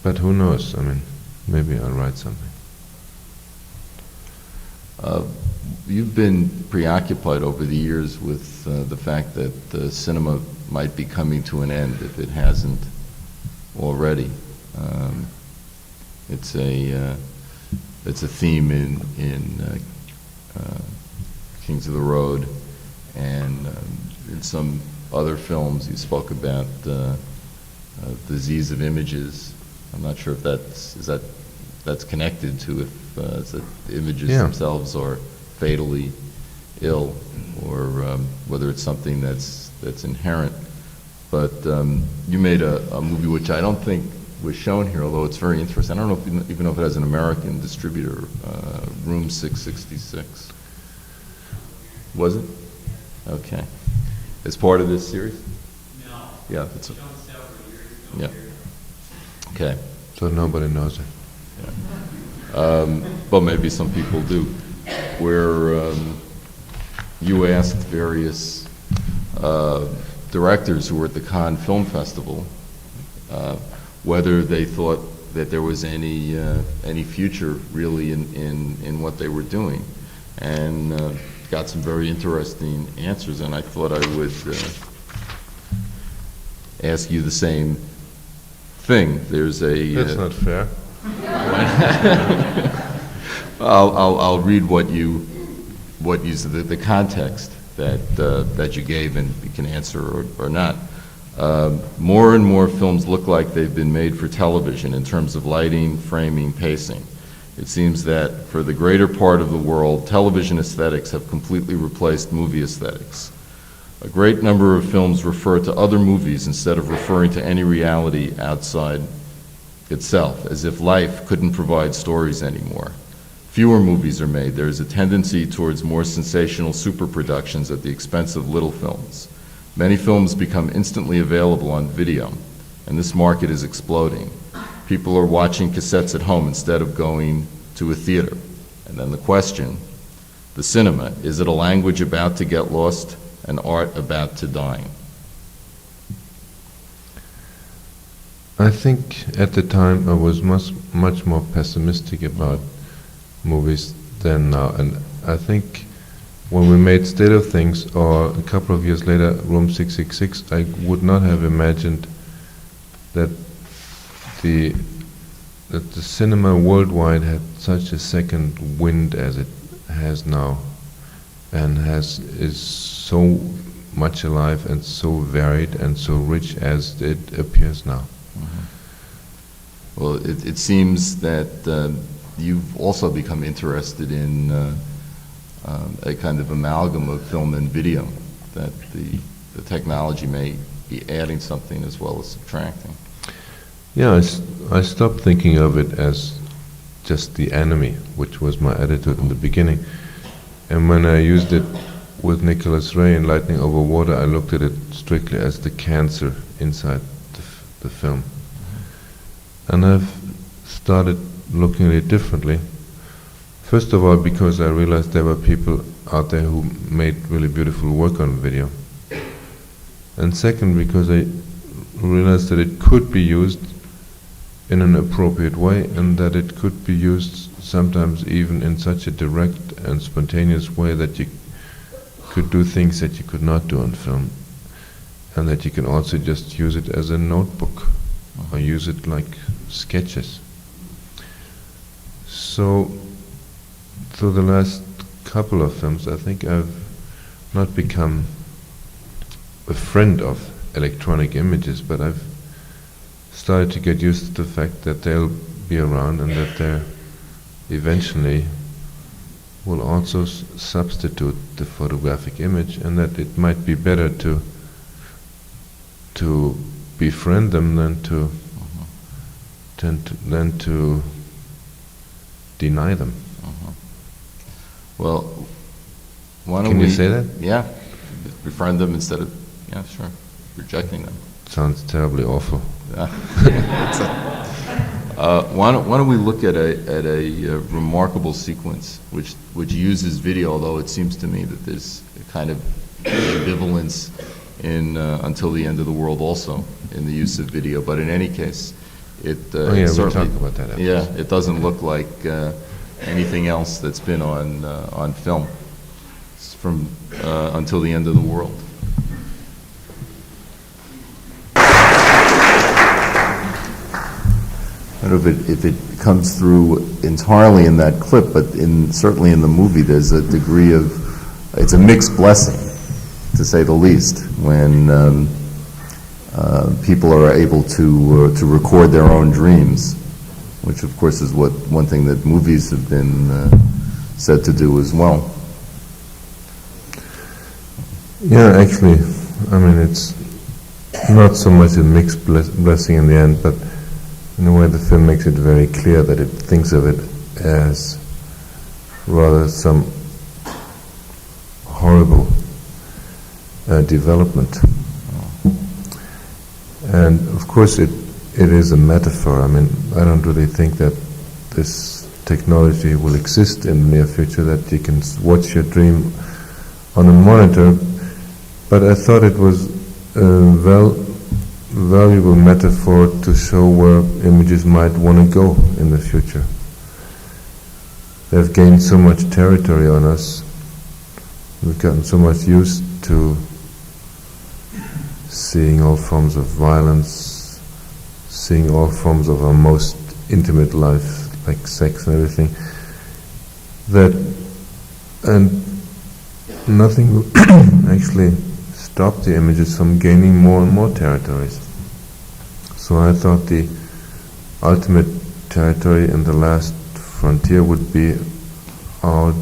But who knows? I mean, maybe I'll write something. You've been preoccupied over the years with the fact that cinema might be coming to an end if it hasn't already. It's a theme in Kings of the Road, and in some other films you spoke about the disease of images. I'm not sure if that's connected to if the images themselves are fatally ill, or whether it's something that's inherent. But you made a movie which I don't think was shown here, although it's very interesting. I don't know even know if it has an American distributor. Room 666. Was it? Okay. As part of this series? No. Yeah. It's Shown several years ago yeah. here. Okay. So nobody knows it. But maybe some people do. Where you asked various directors who were at the Cannes Film Festival whether they thought that there was any future really in what they were doing, and got some very interesting answers. And I thought I would ask you the same thing. There's a. That's not fair. I'll read what you the context that you gave, and you can answer or not. More and more films look like they've been made for television in terms of lighting, framing, pacing. It seems that for the greater part of the world, television aesthetics have completely replaced movie aesthetics. A great number of films refer to other movies instead of referring to any reality outside itself, as if life couldn't provide stories anymore. Fewer movies are made. There is a tendency towards more sensational super productions at the expense of little films. Many films become instantly available on video, and this market is exploding. People are watching cassettes at home instead of going to a theater. And then the question, the cinema, is it a language about to get lost, an art about to die? I think at the time I was much more pessimistic about movies than now, and I think when we made State of Things, or a couple of years later, Room 666, I would not have imagined that the cinema worldwide had such a second wind as it has now, and is so much alive and so varied and so rich as it appears now. Mm-hmm. Well, it seems that you've also become interested in a kind of amalgam of film and video, that the technology may be adding something as well as subtracting. Yeah, I stopped thinking of it as just the enemy, which was my attitude in the beginning. And when I used it with Nicholas Ray in Lightning Over Water, I looked at it strictly as the cancer inside the film. And I've started looking at it differently. First of all, because I realized there were people out there who made really beautiful work on video. And second, because I realized that it could be used in an appropriate way, and that it could be used sometimes even in such a direct and spontaneous way that you could do things that you could not do on film, and that you can also just use it as a notebook or use it like sketches. So through the last couple of films, I think I've not become a friend of electronic images, but I've started to get used to the fact that they'll be around and that they eventually will also substitute the photographic image, and that it might be better to befriend them than to deny them. Well, why don't Can we... you say that? Yeah, befriend them instead of, yeah, sure, rejecting them. Sounds terribly awful. Why don't we look at a remarkable sequence which uses video, although it seems to me that there's a kind of ambivalence in Until the End of the World also in the use of video. But in any case, it Oh yeah, it we'll certainly, talk about that after. yeah, it doesn't look like anything else that's been on film. It's from Until the End of the World. I don't know if it comes through entirely in that clip, but certainly in the movie, there's a degree of, it's a mixed blessing, to say the least, when people are able to record their own dreams, which of course is one thing that movies have been said to do as well. Yeah, actually, I mean, it's not so much a mixed blessing in the end, but in a way the film makes it very clear that it thinks of it as rather some horrible development. And of course it is a metaphor. I mean, I don't really think that this technology will exist in the near future, that you can watch your dream on a monitor, but I thought it was a valuable metaphor to show where images might want to go in the future. They've gained so much territory on us, we've gotten so much used to seeing all forms of violence, seeing all forms of our most intimate life, like sex and everything, and nothing will actually stop the images from gaining more and more territories. So I thought the ultimate territory and the last frontier would be our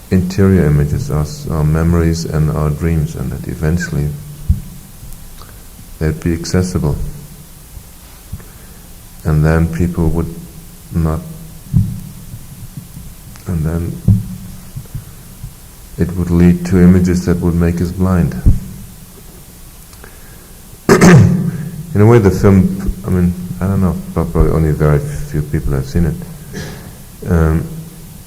interior images, our memories and our dreams, and that eventually they'd be accessible. And then people would not, and then it would lead to images that would make us blind. In a way, the film, I mean, I don't know, probably only very few people have seen it.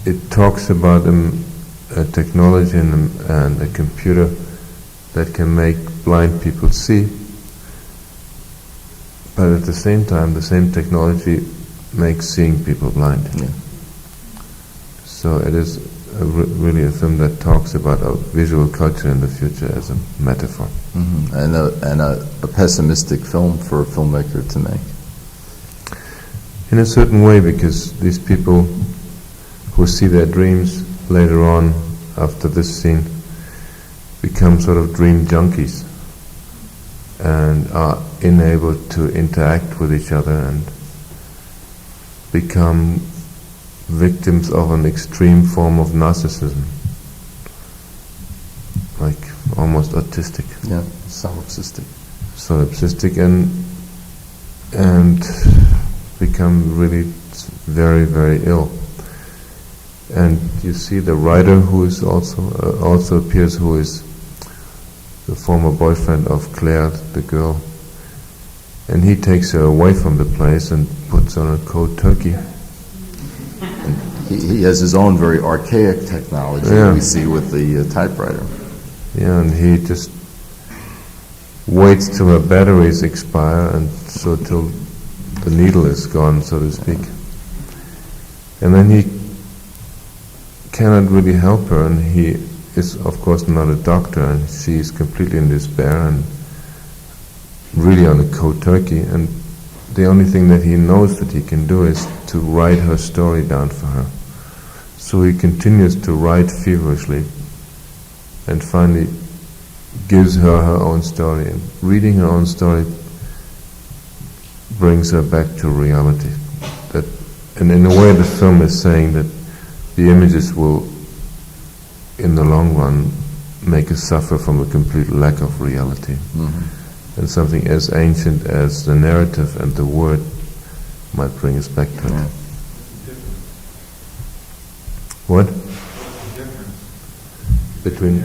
It talks about a technology and a computer that can make blind people see, but at the same time, the same technology makes seeing people blind. Yeah. So it is really a film that talks about our visual culture in the future as a metaphor. Mm-hmm. And a pessimistic film for a filmmaker to make. In a certain way, because these people who see their dreams later on, after this scene, become sort of dream junkies and are enabled to interact with each other and become victims of an extreme form of narcissism, like almost autistic. Yeah, solipsistic. Solipsistic and become really very, very ill. And you see the writer who is also appears, who is the former boyfriend of Claire, the girl, and he takes her away from the place and puts on a cold turkey. He has his own very archaic technology that we see with the typewriter. Yeah, and he just waits till her batteries expire, and so till the needle is gone, so to speak. And then he cannot really help her, and he is of course not a doctor, and she is completely in despair and really on a cold turkey, and the only thing that he knows that he can do is to write her story down for her. So he continues to write feverishly and finally gives her her own story. And reading her own story brings her back to reality. And in a way the film is saying that the images will, in the long run, make us suffer from a complete lack of reality. Mm-hmm. And something as ancient as the narrative and the word might bring us back to it. What? Between?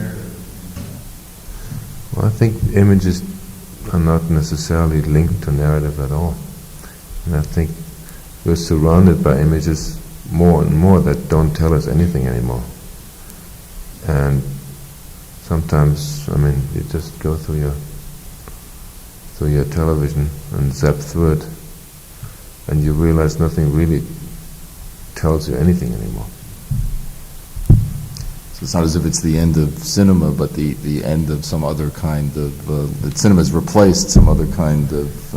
Well, I think images are not necessarily linked to narrative at all. And I think we're surrounded by images more and more that don't tell us anything anymore. And sometimes, I mean, you just go through your television and zap through it, and you realize nothing really tells you anything anymore. So it's not as if it's the end of cinema, but the end of some other kind of, that cinema's replaced some other kind of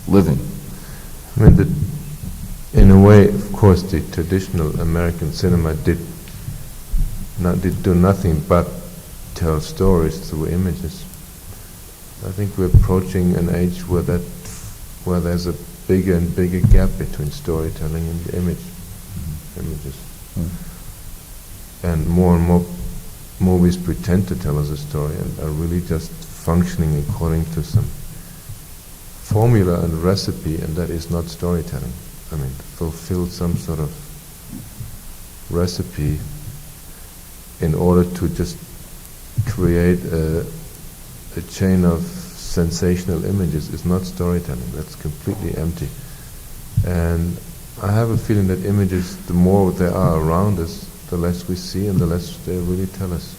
living. I mean, in a way, of course, the traditional American cinema did do nothing but tell stories through images. I think we're approaching an age where there's a bigger and bigger gap between storytelling and images. And more movies pretend to tell us a story and are really just functioning according to some formula and recipe, and that is not storytelling. I mean, fulfill some sort of recipe in order to just create a chain of sensational images is not storytelling. That's completely empty. And I have a feeling that images, the more there are around us, the less we see and the less they really tell us.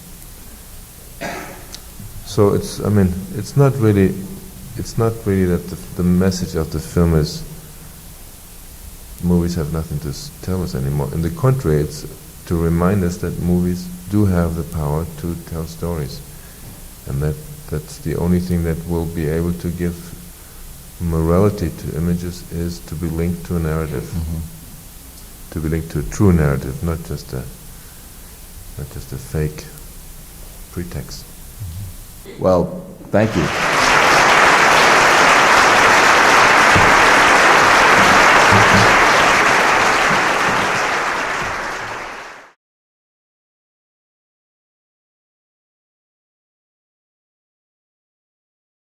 So it's not really that the message of the film is movies have nothing to tell us anymore. In the contrary, it's to remind us that movies do have the power to tell stories, and that's the only thing that will be able to give morality to images is to be linked to a narrative, to be linked to a true narrative, not just a fake pretext. Well, thank you.